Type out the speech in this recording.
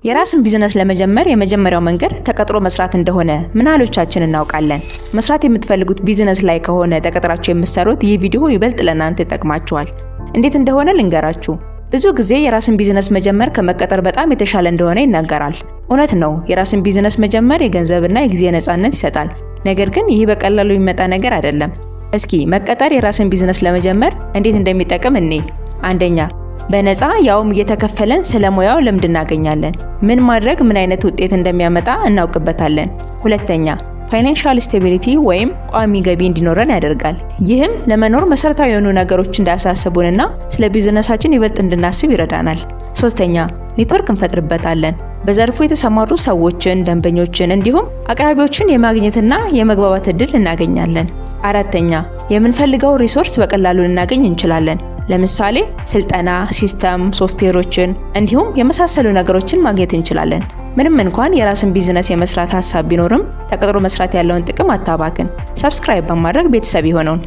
የራስን ቢዝነስ ለመጀመር የመጀመሪያው መንገድ ተቀጥሮ መስራት እንደሆነ ምን ያህሎቻችን እናውቃለን? መስራት የምትፈልጉት ቢዝነስ ላይ ከሆነ ተቀጥራችሁ የምትሰሩት ይህ ቪዲዮ ይበልጥ ለእናንተ ይጠቅማችኋል። እንዴት እንደሆነ ልንገራችሁ። ብዙ ጊዜ የራስን ቢዝነስ መጀመር ከመቀጠር በጣም የተሻለ እንደሆነ ይነገራል። እውነት ነው፣ የራስን ቢዝነስ መጀመር የገንዘብና የጊዜ ነፃነት ይሰጣል። ነገር ግን ይህ በቀላሉ የሚመጣ ነገር አይደለም። እስኪ መቀጠር የራስን ቢዝነስ ለመጀመር እንዴት እንደሚጠቅም እኔ አንደኛ በነፃ ያውም እየተከፈለን ስለሙያው ልምድ እናገኛለን። ምን ማድረግ ምን አይነት ውጤት እንደሚያመጣ እናውቅበታለን። ሁለተኛ ፋይናንሻል ስቴቢሊቲ ወይም ቋሚ ገቢ እንዲኖረን ያደርጋል። ይህም ለመኖር መሰረታዊ የሆኑ ነገሮች እንዳያሳስቡንና ስለ ቢዝነሳችን ይበልጥ እንድናስብ ይረዳናል። ሶስተኛ ኔትወርክ እንፈጥርበታለን። በዘርፉ የተሰማሩ ሰዎችን፣ ደንበኞችን እንዲሁም አቅራቢዎችን የማግኘትና የመግባባት እድል እናገኛለን። አራተኛ የምንፈልገው ሪሶርስ በቀላሉ ልናገኝ እንችላለን። ለምሳሌ ስልጠና፣ ሲስተም፣ ሶፍትዌሮችን እንዲሁም የመሳሰሉ ነገሮችን ማግኘት እንችላለን። ምንም እንኳን የራስን ቢዝነስ የመስራት ሐሳብ ቢኖርም ተቀጥሮ መስራት ያለውን ጥቅም አታባክን። ሰብስክራይብ በማድረግ ቤተሰብ ይሆነውን